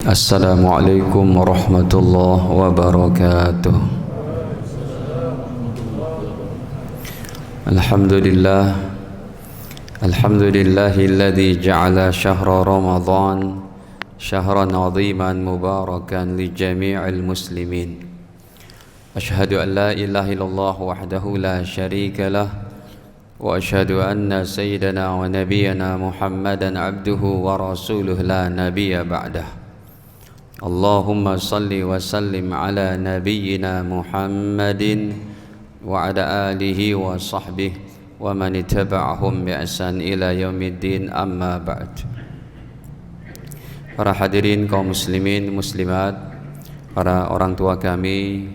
Assalamualaikum warahmatullahi wabarakatuh. Alhamdulillahilladzi ja'ala syahra Ramadan syahran 'aziman mubarakan li jami'il muslimin. Asyhadu an la ilaha illallah wahdahu la syarika lah wa asyhadu anna sayyidana wa nabiyyana Muhammadan 'abduhu wa rasuluhu la nabiyya ba'dah. Allahumma salli wa sallim ala nabiyyina Muhammadin wa ala alihi wa sahbihi wa man ittaba'ahum bi ihsan ila yaumiddin, amma ba'd. Para hadirin kaum muslimin muslimat, para orang tua kami,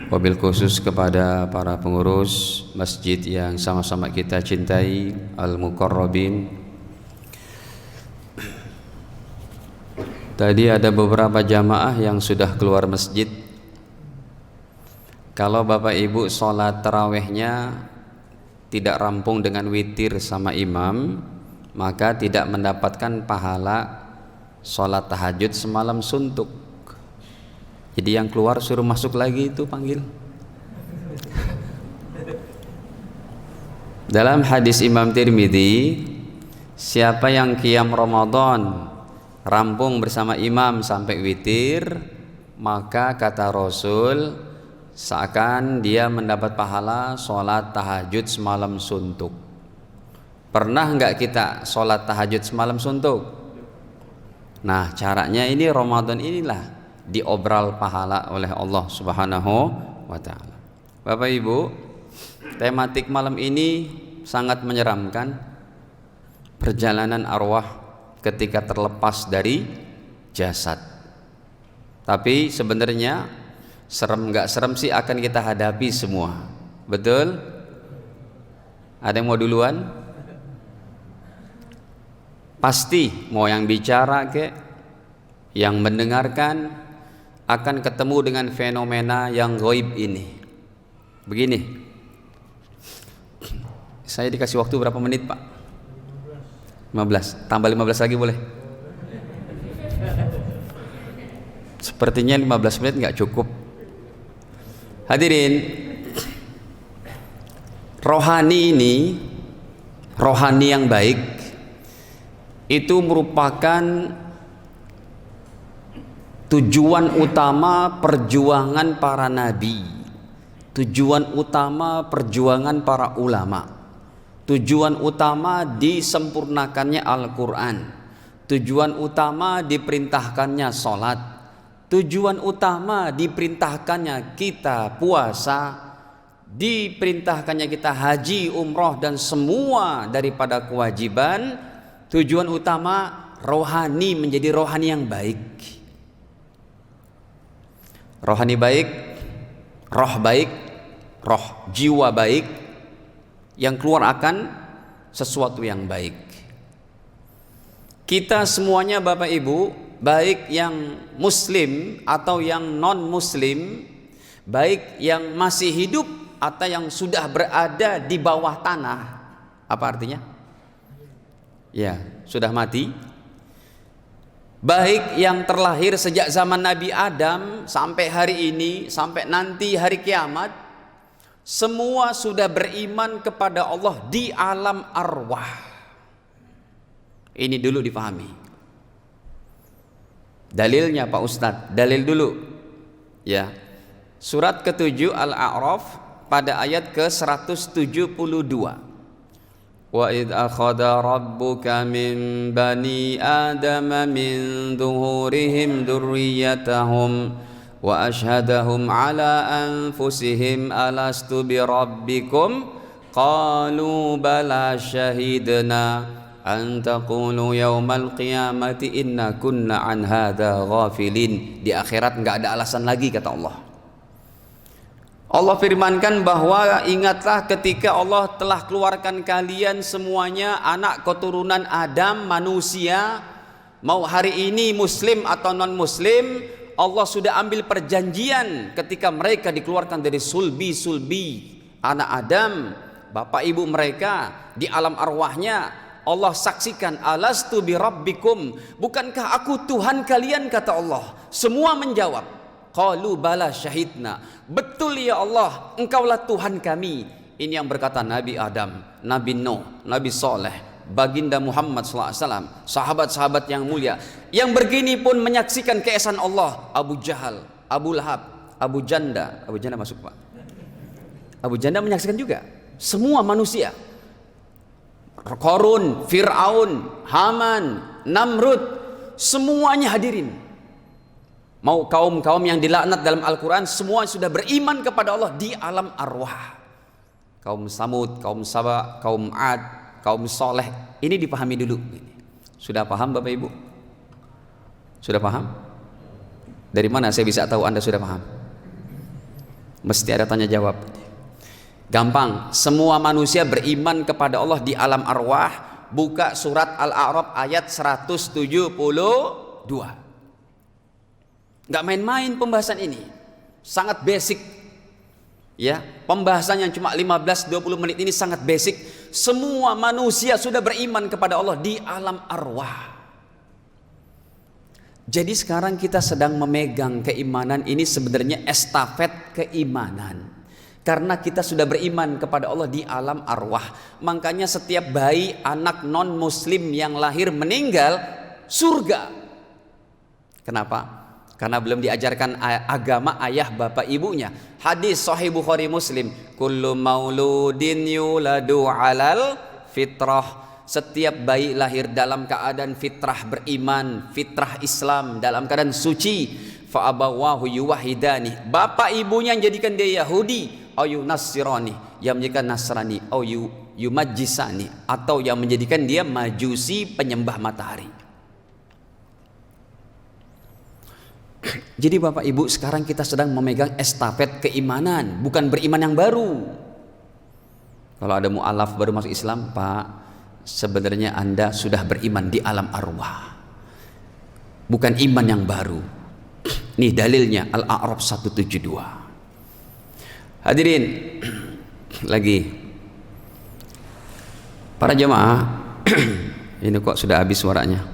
wabil khusus kepada para pengurus masjid yang sama-sama kita cintai, al-muqarrabin. Tadi ada beberapa jamaah yang sudah keluar masjid. Kalau bapak ibu sholat tarawehnya tidak rampung dengan witir sama imam, maka tidak mendapatkan pahala sholat tahajud semalam suntuk. Jadi yang keluar suruh masuk lagi, itu panggil. Dalam hadis Imam Tirmidzi, siapa yang qiyam Ramadan rampung bersama imam sampai witir, maka kata Rasul, seakan dia mendapat pahala sholat tahajud semalam suntuk. Pernah nggak kita sholat tahajud semalam suntuk? Nah, caranya ini Ramadan inilah diobral pahala oleh Allah Subhanahu wa ta'ala. Bapak Ibu, tematik malam ini sangat menyeramkan. Perjalanan arwah ketika terlepas dari jasad. Tapi sebenarnya serem nggak serem sih akan kita hadapi semua. Betul? Ada yang mau duluan? Pasti mau yang bicara kek, yang mendengarkan akan ketemu dengan fenomena yang gaib ini. Begini, saya dikasih waktu berapa menit Pak? 15, tambah 15 lagi boleh? Sepertinya 15 menit nggak cukup. Hadirin, rohani ini, rohani yang baik itu merupakan tujuan utama perjuangan para nabi, tujuan utama perjuangan para ulama, tujuan utama disempurnakannya Al-Quran, tujuan utama diperintahkannya sholat, tujuan utama diperintahkannya kita puasa, diperintahkannya kita haji, umroh, dan semua daripada kewajiban. Tujuan utama rohani menjadi rohani yang baik. Rohani baik, roh jiwa baik yang keluar akan sesuatu yang baik. Kita semuanya Bapak Ibu, baik yang muslim atau yang non muslim, baik yang masih hidup atau yang sudah berada di bawah tanah. Apa artinya? Ya, sudah mati. Baik yang terlahir sejak zaman Nabi Adam sampai hari ini, sampai nanti hari kiamat, semua sudah beriman kepada Allah di alam arwah. Ini dulu dipahami. Dalilnya Pak Ustadz, dalil dulu. Ya. Surat ke-7 Al-A'raf pada ayat ke-172. Wa idh akhadha rabbuka min bani adama min dhuhurihim dzurriyyatahum wa ashhadahum ala anfusihim alastu bi rabbikum qalu bala syahidna an taqulu yaumal qiyamati inna kunna an hadza ghafilin. Di akhirat enggak ada alasan lagi, kata Allah. Allah firmankan bahwa ingatlah ketika Allah telah keluarkan kalian semuanya anak keturunan Adam, manusia, mau hari ini muslim atau non muslim, Allah sudah ambil perjanjian ketika mereka dikeluarkan dari sulbi anak Adam, bapak ibu mereka di alam arwahnya. Allah saksikan, alastu bi rabbikum, bukankah aku Tuhan kalian, kata Allah. Semua menjawab, qalu bala syahidna, betul ya Allah, engkaulah Tuhan kami. Ini yang berkata Nabi Adam, Nabi Nuh, Nabi Saleh, baginda Muhammad SAW, sahabat-sahabat yang mulia. Yang begini pun menyaksikan keesaan Allah. Abu Jahal, Abu Lahab, Abu Janda masuk Pak, Abu Janda menyaksikan juga. Semua manusia, Qarun, Fir'aun, Haman, Namrud, semuanya hadirin. Mau kaum-kaum yang dilaknat dalam Al-Quran, semua sudah beriman kepada Allah di alam arwah. Kaum Samud, kaum Saba, kaum Ad, kaum Soleh, ini dipahami dulu. Sudah paham Bapak Ibu? Sudah paham? Dari mana saya bisa tahu Anda sudah paham? Mesti ada tanya jawab. Gampang, semua manusia beriman kepada Allah di alam arwah. Buka surat Al-A'raf ayat 172. Gak main-main pembahasan ini, sangat basic ya. Pembahasan yang cuma 15-20 menit ini sangat basic. Semua manusia sudah beriman kepada Allah di alam arwah. Jadi sekarang kita sedang memegang keimanan ini, sebenarnya estafet keimanan. Karena kita sudah beriman kepada Allah di alam arwah. Makanya setiap bayi, anak non muslim yang lahir meninggal surga. Kenapa? Karena belum diajarkan agama ayah bapak ibunya. Hadis Sahih Bukhari Muslim, kullu mauludin yuladu alal fitrah. Setiap bayi lahir dalam keadaan fitrah beriman, fitrah Islam, dalam keadaan suci. Fa abawahu yuwahidani, bapak ibunya yang jadikan dia Yahudi, au yunassirani, yang menjadikan Nasrani, au yumajjisani, atau yang menjadikan dia Majusi, penyembah matahari. Jadi Bapak Ibu, sekarang kita sedang memegang estafet keimanan, bukan beriman yang baru. Kalau ada mu'alaf baru masuk Islam, Pak, sebenarnya Anda sudah beriman di alam arwah, bukan iman yang baru. Nih dalilnya Al-A'raf 172. Hadirin lagi, para jemaah, ini kok sudah habis suaranya.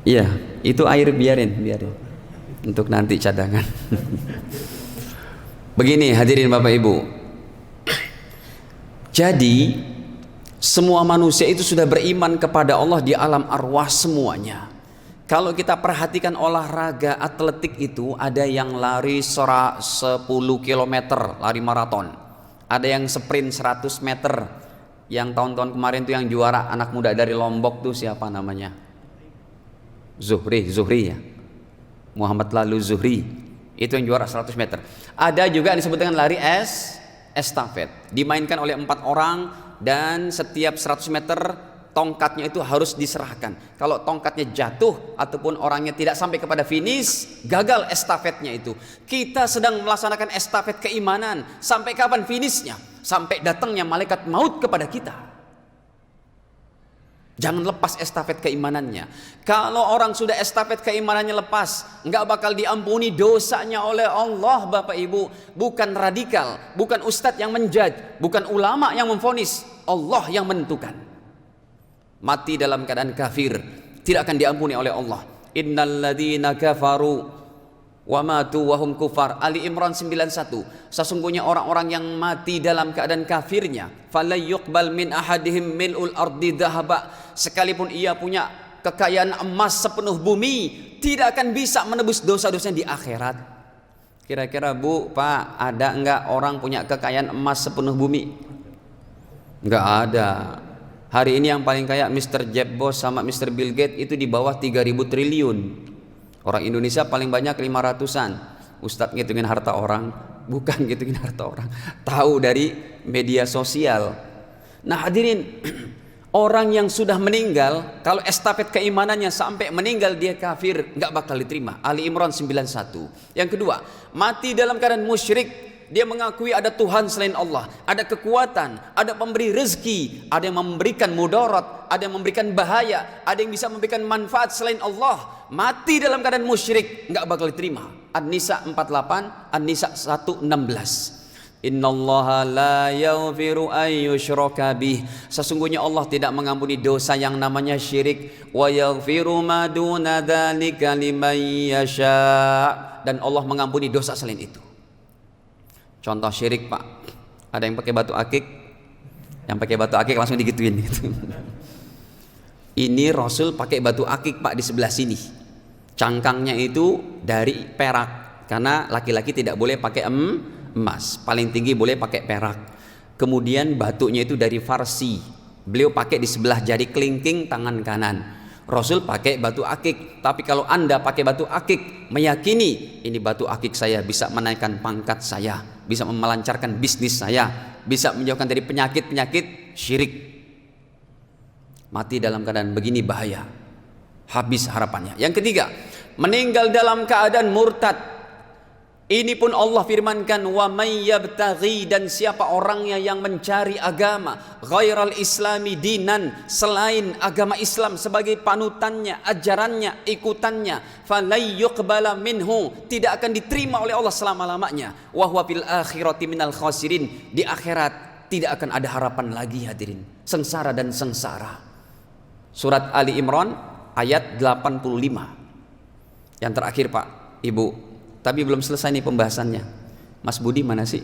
Iya, itu air biarin untuk nanti cadangan. Begini hadirin Bapak Ibu, jadi semua manusia itu sudah beriman kepada Allah di alam arwah semuanya. Kalau kita perhatikan olahraga atletik itu, ada yang lari 10 km, lari maraton. Ada yang sprint 100 meter. Yang tahun-tahun kemarin tuh yang juara anak muda dari Lombok tuh siapa namanya? Zuhri ya. Muhammad Lalu Zuhri. Itu yang juara 100 meter. Ada juga yang disebut dengan lari estafet. Dimainkan oleh 4 orang dan setiap 100 meter tongkatnya itu harus diserahkan. Kalau tongkatnya jatuh ataupun orangnya tidak sampai kepada finish, gagal estafetnya itu. Kita sedang melaksanakan estafet keimanan. Sampai kapan finishnya? Sampai datangnya malaikat maut kepada kita. Jangan lepas estafet keimanannya. Kalau orang sudah estafet keimanannya lepas, nggak bakal diampuni dosanya oleh Allah Bapak Ibu. Bukan radikal, bukan ustadz yang menjudge, bukan ulama yang memvonis, Allah yang menentukan. Mati dalam keadaan kafir tidak akan diampuni oleh Allah. Innalladzina kafaru wa matu wa hum kufar. Ali Imran 91. Sesungguhnya orang-orang yang mati dalam keadaan kafirnya, falay yuqbal min ahadihim mil'ul ardi dhahaba, sekalipun ia punya kekayaan emas sepenuh bumi, tidak akan bisa menebus dosa-dosanya di akhirat. Kira-kira Bu, Pak, ada enggak orang punya kekayaan emas sepenuh bumi? Enggak ada. Hari ini yang paling kaya Mr. Jeff Bezos sama Mr. Bill Gates itu di bawah 3.000 triliun. Orang Indonesia paling banyak 500-an. Ustadz ngitungin harta orang, bukan ngitungin harta orang, tahu dari media sosial. Nah hadirin, orang yang sudah meninggal, kalau estafet keimanannya sampai meninggal dia kafir, nggak bakal diterima. Ali Imran 91. Yang kedua, mati dalam keadaan musyrik, Dia mengakui ada Tuhan selain Allah, ada kekuatan, ada pemberi rezeki, ada yang memberikan mudarat, ada yang memberikan bahaya, ada yang bisa memberikan manfaat selain Allah. Mati dalam keadaan musyrik nggak bakal diterima. An-Nisa 48, An-Nisa 116. Innallaha la yaghfiru ay yushraka bih. Sesungguhnya Allah tidak mengampuni dosa yang namanya syirik. Wa yaghfiru ma duna dzalika liman yasha. Dan Allah mengampuni dosa selain itu. Contoh syirik, Pak. Ada yang pakai batu akik? Yang pakai batu akik langsung digituin gitu. Ini Rasul pakai batu akik, Pak, di sebelah sini. Cangkangnya itu dari perak, karena laki-laki tidak boleh pakai emas, paling tinggi boleh pakai perak. Kemudian batunya itu dari Farsi, beliau pakai di sebelah jari kelingking tangan kanan. Rasul pakai batu akik. Tapi kalau Anda pakai batu akik, meyakini ini batu akik saya bisa menaikkan pangkat saya, bisa melancarkan bisnis saya, bisa menjauhkan dari penyakit-penyakit, syirik. Mati dalam keadaan begini bahaya, habis harapannya. Yang ketiga, meninggal dalam keadaan murtad. Ini pun Allah firmankan, wa may yabtaghi, dan siapa orangnya yang mencari agama ghairal islami dinan, selain agama Islam sebagai panutannya, ajarannya, ikutannya, falay yuqbala minhu, tidak akan diterima oleh Allah selama-lamanya, wa huwa fil akhirati minal khasirin, di akhirat tidak akan ada harapan lagi, hadirin, sengsara dan sengsara. Surat Ali Imran ayat 85. Yang terakhir, Pak, Ibu. Tapi belum selesai nih pembahasannya. Mas Budi mana sih?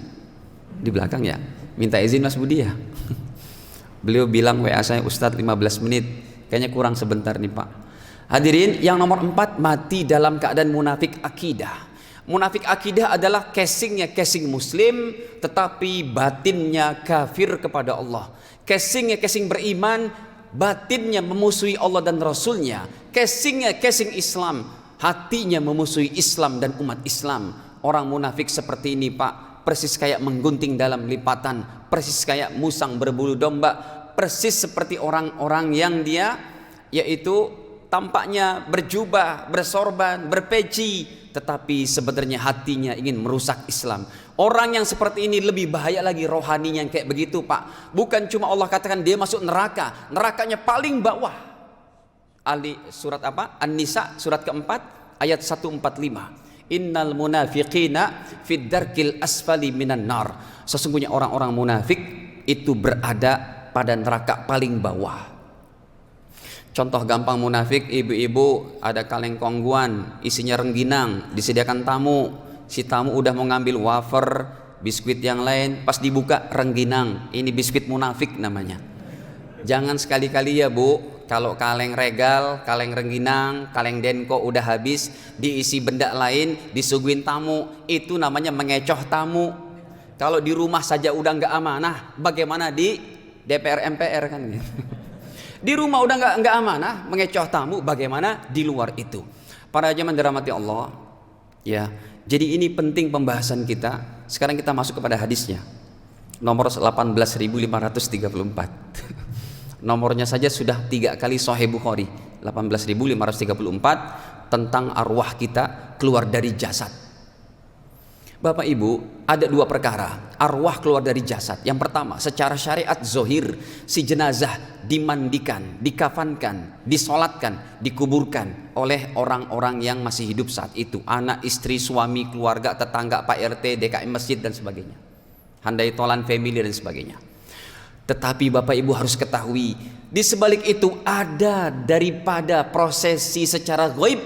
Di belakang ya? Minta izin Mas Budi ya. Beliau bilang WA saya, Ustadz 15 menit. Kayaknya kurang sebentar nih, Pak. Hadirin, yang nomor 4, mati dalam keadaan munafik akidah. Munafik akidah adalah casingnya casing muslim, tetapi batinnya kafir kepada Allah. Casingnya casing beriman, batinnya memusuhi Allah dan Rasulnya. Casingnya casing Islam, hatinya memusuhi Islam dan umat Islam. Orang munafik seperti ini, Pak, persis kayak menggunting dalam lipatan, persis kayak musang berbulu domba, persis seperti orang-orang yang dia yaitu tampaknya berjubah, bersorban, berpeci, tetapi sebenarnya hatinya ingin merusak Islam. Orang yang seperti ini lebih bahaya lagi rohaninya yang kayak begitu, Pak. Bukan cuma Allah katakan dia masuk neraka, nerakanya paling bawah. Ali surat apa? An-Nisa surat keempat ayat 145. Innal munafiqina fid darkil asfali minan nar. Sesungguhnya orang-orang munafik itu berada pada neraka paling bawah. Contoh gampang munafik, ibu-ibu ada kaleng kongguan, isinya rengginang, disediakan tamu. Si tamu udah mau ngambil wafer, biskuit yang lain, pas dibuka rengginang. Ini biskuit munafik namanya. Jangan sekali-kali ya, Bu. Kalau kaleng regal, kaleng rengginang, kaleng denko udah habis, diisi benda lain, disuguhin tamu, itu namanya mengecoh tamu. Kalau di rumah saja udah nggak amanah, bagaimana di DPR MPR kan gitu. Di rumah udah nggak amanah, mengecoh tamu, bagaimana di luar itu. Para jemaah dirahmati Allah, ya. Jadi ini penting pembahasan kita. Sekarang kita masuk kepada hadisnya. Nomor 18.534. Nomornya saja sudah 3 kali Sahih Bukhari, 18.534, tentang arwah kita keluar dari jasad. Bapak Ibu, ada 2 perkara arwah keluar dari jasad. Yang pertama, secara syariat zohir, si jenazah dimandikan, dikafankan, disolatkan, dikuburkan oleh orang-orang yang masih hidup saat itu, anak, istri, suami, keluarga, tetangga, Pak RT, DKM masjid dan sebagainya, handai tolan family dan sebagainya. Tetapi Bapak Ibu harus ketahui, di sebalik itu ada daripada prosesi secara gaib.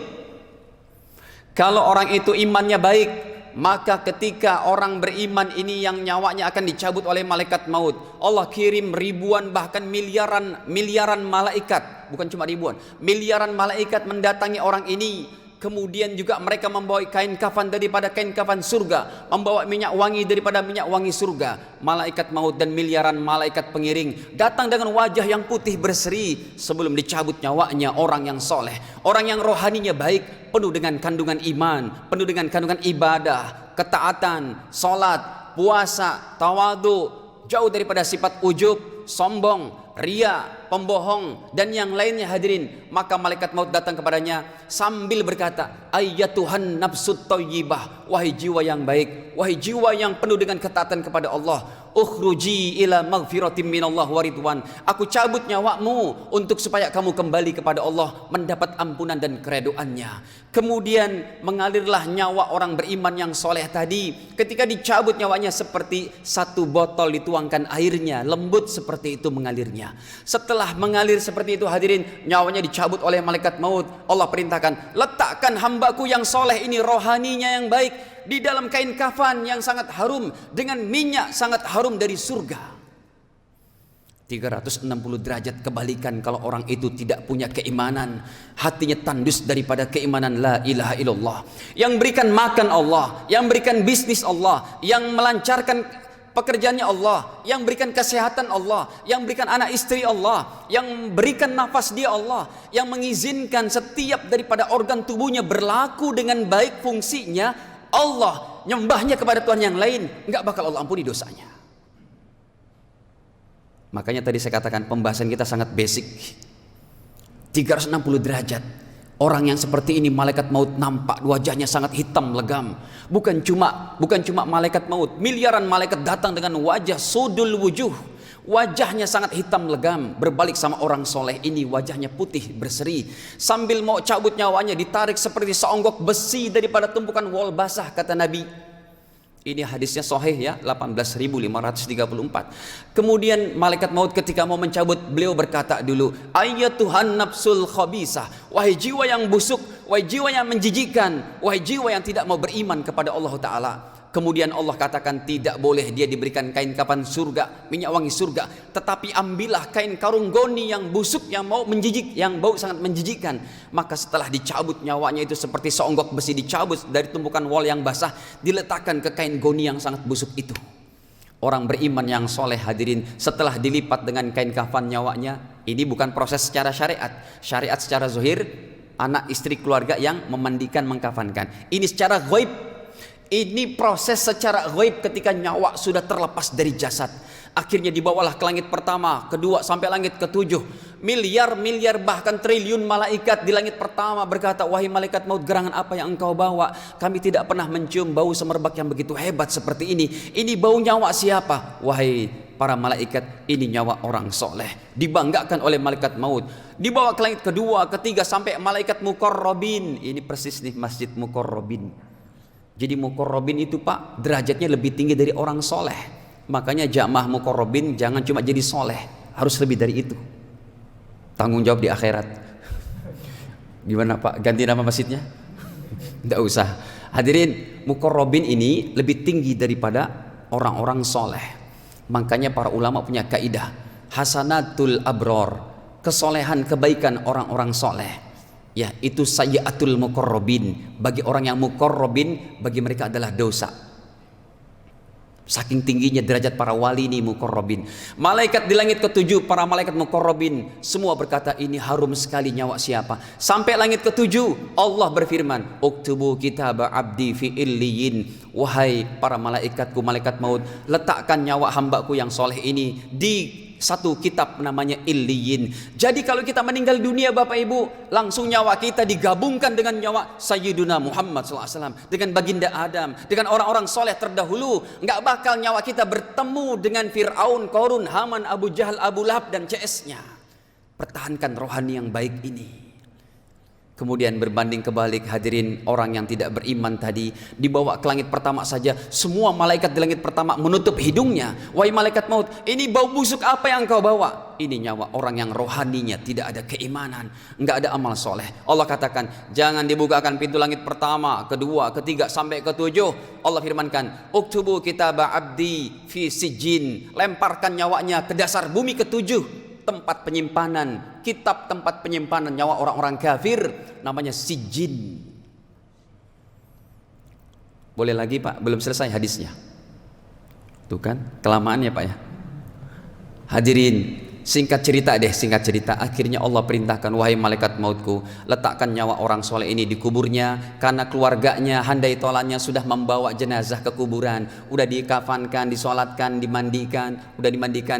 Kalau orang itu imannya baik, maka ketika orang beriman ini yang nyawanya akan dicabut oleh malaikat maut, Allah kirim ribuan bahkan miliaran malaikat, bukan cuma ribuan, miliaran malaikat mendatangi orang ini. Kemudian juga mereka membawa kain kafan daripada kain kafan surga, membawa minyak wangi daripada minyak wangi surga. Malaikat maut dan miliaran malaikat pengiring datang dengan wajah yang putih berseri sebelum dicabut nyawanya orang yang soleh, orang yang rohaninya baik, penuh dengan kandungan iman, penuh dengan kandungan ibadah, ketaatan, sholat, puasa, tawadu, jauh daripada sifat ujub, sombong, ria, pembohong, dan yang lainnya hadirin. Maka malaikat maut datang kepadanya sambil berkata, ayyatuhan nafsut thayyibah, wahai jiwa yang baik, wahai jiwa yang penuh dengan ketaatan kepada Allah, ukhruji ila maghfiratin minallah wa ridwan. Aku cabut nyawamu untuk supaya kamu kembali kepada Allah, mendapat ampunan dan keredoannya. Kemudian mengalirlah nyawa orang beriman yang soleh tadi. Ketika dicabut nyawanya seperti satu botol dituangkan airnya, lembut seperti itu mengalirnya. Setelah mengalir seperti itu hadirin, nyawanya dicabut oleh malaikat maut. Allah perintahkan, letakkan hambaku yang soleh ini, rohaninya yang baik, di dalam kain kafan yang sangat harum dengan minyak sangat harum dari surga. 360 derajat kebalikan kalau orang itu tidak punya keimanan, hatinya tandus daripada keimanan la ilaha illallah. Yang berikan makan Allah, yang berikan bisnis Allah, yang melancarkan pekerjaannya Allah, yang berikan kesehatan Allah, yang berikan anak istri Allah, yang berikan nafas dia Allah, yang mengizinkan setiap daripada organ tubuhnya berlaku dengan baik fungsinya Allah, nyembahnya kepada Tuhan yang lain, enggak bakal Allah ampuni dosanya. Makanya tadi saya katakan pembahasan kita sangat basic. 360 derajat. Orang yang seperti ini malaikat maut nampak wajahnya sangat hitam legam. Bukan cuma malaikat maut, miliaran malaikat datang dengan wajah sudul wujuh. Wajahnya sangat hitam legam. Berbalik sama orang soleh ini, wajahnya putih berseri. Sambil mau cabut nyawanya ditarik seperti seonggok besi daripada tumpukan wol basah, kata Nabi. Ini hadisnya sahih ya, 18.534. Kemudian malaikat maut ketika mau mencabut, beliau berkata dulu, ayyatuhan nafsul khabisah, wahai jiwa yang busuk, wahai jiwa yang menjijikkan, wahai jiwa yang tidak mau beriman kepada Allah Ta'ala. Kemudian Allah katakan tidak boleh dia diberikan kain kafan surga, minyak wangi surga, tetapi ambillah kain karung goni yang busuk, yang mau menjijik, yang bau sangat menjijikkan. Maka setelah dicabut nyawanya itu seperti seonggok besi dicabut dari tumpukan wol yang basah, diletakkan ke kain goni yang sangat busuk itu. Orang beriman yang soleh hadirin, setelah dilipat dengan kain kafan nyawanya, ini bukan proses secara syariat. Syariat secara zahir, anak istri keluarga yang memandikan mengkafankan. Ini secara ghaib. Ini proses secara ghaib ketika nyawa sudah terlepas dari jasad. Akhirnya dibawalah ke langit pertama, kedua sampai langit ketujuh. Miliar-miliar bahkan triliun malaikat di langit pertama berkata, wahai malaikat maut, gerangan apa yang engkau bawa? Kami tidak pernah mencium bau semerbak yang begitu hebat seperti ini. Ini bau nyawa siapa? Wahai para malaikat, ini nyawa orang soleh. Dibanggakan oleh malaikat maut. Dibawa ke langit kedua, ketiga sampai malaikat muqarrabin. Ini persis nih masjid muqarrabin. Jadi muqarrabin itu Pak, derajatnya lebih tinggi dari orang soleh. Makanya jamaah muqarrabin jangan cuma jadi soleh, harus lebih dari itu. Tanggung jawab di akhirat. Gimana Pak, ganti nama masjidnya? Tidak usah. Hadirin, muqarrabin ini lebih tinggi daripada orang-orang soleh. Makanya para ulama punya kaidah, hasanatul abror, kesolehan kebaikan orang-orang soleh. Ya, itu sayyiatul muqarrabin. Bagi orang yang muqarrabin, bagi mereka adalah dosa. Saking tingginya derajat para wali ini muqarrabin. Malaikat di langit ketujuh, para malaikat muqarrabin semua berkata, ini harum sekali nyawa siapa. Sampai langit ketujuh, Allah berfirman, uktubu kitaba abdi fi illiyin. Wahai para malaikatku, malaikat maut, letakkan nyawa hambaku yang soleh ini di satu kitab namanya Illiyin. Jadi kalau kita meninggal dunia Bapak Ibu, langsung nyawa kita digabungkan dengan nyawa Sayyiduna Muhammad SAW, dengan baginda Adam, dengan orang-orang soleh terdahulu. Nggak bakal nyawa kita bertemu dengan Fir'aun, Qarun, Haman, Abu Jahal, Abu Lahab dan CS-nya. Pertahankan rohani yang baik ini. Kemudian berbanding kebalik hadirin, orang yang tidak beriman tadi dibawa ke langit pertama saja, semua malaikat di langit pertama menutup hidungnya. Wahai malaikat maut, ini bau busuk apa yang kau bawa? Ini nyawa orang yang rohaninya tidak ada keimanan, enggak ada amal soleh. Allah katakan, jangan dibukakan pintu langit pertama, kedua, ketiga sampai ketujuh. Allah firmankan, uktubu kitaba abdi fi sijjin. Lemparkan nyawanya ke dasar bumi ketujuh, tempat penyimpanan, kitab tempat penyimpanan nyawa orang-orang kafir, namanya sijjin. Boleh lagi Pak, belum selesai hadisnya. Tuh kan, kelamaan ya Pak ya. Hadirin, singkat cerita, akhirnya Allah perintahkan, wahai malaikat mautku, letakkan nyawa orang soleh ini di kuburnya, karena keluarganya handai tolannya sudah membawa jenazah ke kuburan, udah dikafankan, disolatkan, dimandikan,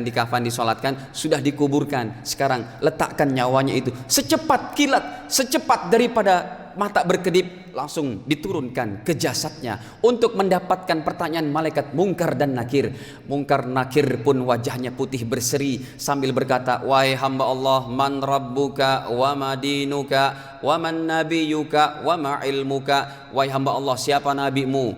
dikafan, disolatkan, sudah dikuburkan. Sekarang letakkan nyawanya itu secepat kilat, secepat daripada mata berkedip, langsung diturunkan ke jasadnya untuk mendapatkan pertanyaan malaikat Munkar dan Nakir. Munkar Nakir pun wajahnya putih berseri sambil berkata, wahai hamba Allah, man rabbuka wa ma dinuka wa man nabiyuka wa ma ilmuka. Wahai hamba Allah, siapa nabimu,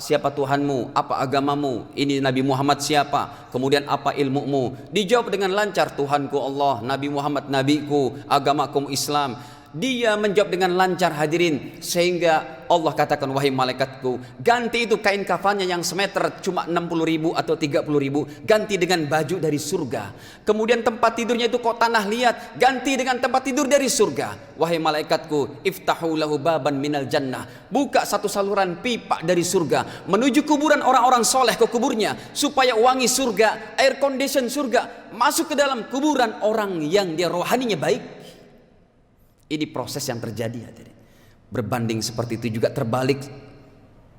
siapa Tuhanmu, apa agamamu, ini Nabi Muhammad siapa, kemudian apa ilmumu. Dijawab dengan lancar, Tuhanku Allah, Nabi Muhammad nabiku, agamaku Islam. Dia menjawab dengan lancar hadirin, sehingga Allah katakan, wahai malaikatku, ganti itu kain kafannya yang semeter cuma 60.000 atau 30.000, ganti dengan baju dari surga. Kemudian tempat tidurnya itu kok tanah liat, ganti dengan tempat tidur dari surga. Wahai malaikatku, iftahu lahu baban minal jannah, buka satu saluran pipa dari surga menuju kuburan orang-orang soleh ke kuburnya, supaya wangi surga, air condition surga masuk ke dalam kuburan orang yang dia rohaninya baik. Ini proses yang terjadi hadirin. Berbanding seperti itu juga terbalik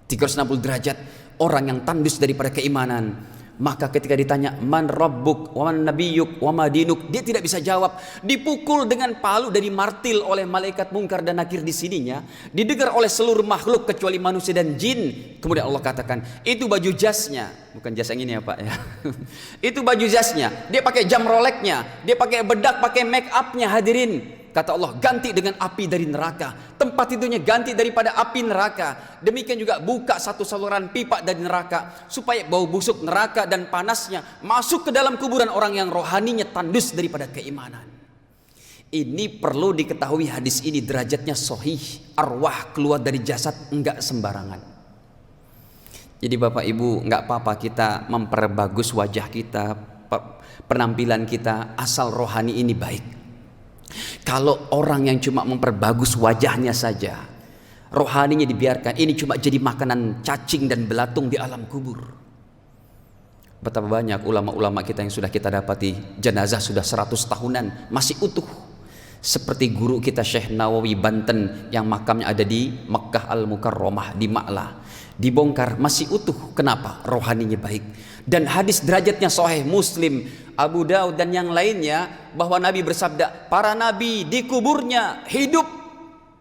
360 derajat. Orang yang tandus daripada keimanan, maka ketika ditanya man rabbuk wa man nabiyyuk wa ma dinuk, dia tidak bisa jawab. Dipukul dengan palu dari martil oleh malaikat Munkar dan Nakir di sininya, didengar oleh seluruh makhluk kecuali manusia dan jin. Kemudian Allah katakan, itu baju jasnya, bukan jas yang ini ya Pak ya. Itu baju jasnya, dia pakai jam Rolexnya, dia pakai bedak, pakai make upnya hadirin. Kata Allah, ganti dengan api dari neraka. Tempat tidurnya ganti daripada api neraka. Demikian juga buka satu saluran pipa dari neraka, supaya bau busuk neraka dan panasnya masuk ke dalam kuburan orang yang rohaninya tandus daripada keimanan. Ini perlu diketahui, hadis ini derajatnya sahih. Arwah keluar dari jasad enggak sembarangan. Jadi Bapak Ibu, enggak apa-apa kita memperbagus wajah kita, penampilan kita, asal rohani ini baik. Kalau orang yang cuma memperbagus wajahnya saja, rohaninya dibiarkan, ini cuma jadi makanan cacing dan belatung di alam kubur. Betapa banyak ulama-ulama kita yang sudah kita dapati, jenazah sudah 100 tahunan masih utuh. Seperti guru kita Syekh Nawawi Banten yang makamnya ada di Makkah Al-Mukarramah di Ma'la, dibongkar masih utuh. Kenapa? Rohaninya baik. Dan hadis derajatnya sahih, Muslim, Abu Daud dan yang lainnya, bahwa Nabi bersabda, para nabi di kuburnya hidup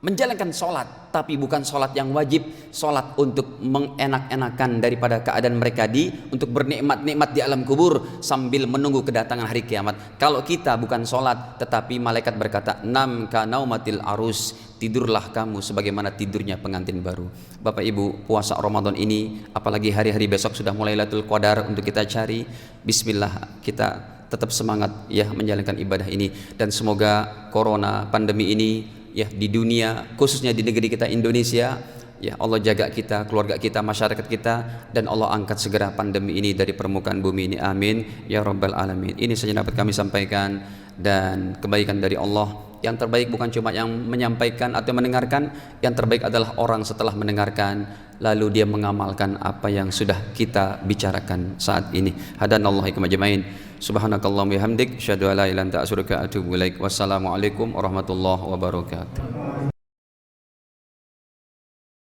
menjalankan sholat, tapi bukan sholat yang wajib, sholat untuk mengenak-enakan daripada keadaan mereka untuk bernikmat-nikmat di alam kubur sambil menunggu kedatangan hari kiamat. Kalau kita bukan sholat, tetapi malaikat berkata, nam ka naumatil arus, tidurlah kamu sebagaimana tidurnya pengantin baru. Bapak Ibu, puasa Ramadan ini, apalagi hari-hari besok sudah mulai Lailatul Qadar untuk kita cari. Bismillah, kita tetap semangat ya menjalankan ibadah ini, dan semoga corona pandemi ini ya di dunia, khususnya di negeri kita Indonesia, ya Allah jaga kita, keluarga kita, masyarakat kita, dan Allah angkat segera pandemi ini dari permukaan bumi ini, amin ya rabbal alamin. Ini saja dapat kami sampaikan, dan kebaikan dari Allah. Yang terbaik bukan cuma yang menyampaikan atau mendengarkan, yang terbaik adalah orang setelah mendengarkan lalu dia mengamalkan apa yang sudah kita bicarakan saat ini. Hadanallahu ikum ajmain. Subhanakallahumma bihamdik, asyhadu an la ilaha illa anta astaghfiruka wa atubu ilaik. Wassalamualaikum warahmatullahi wabarakatuh.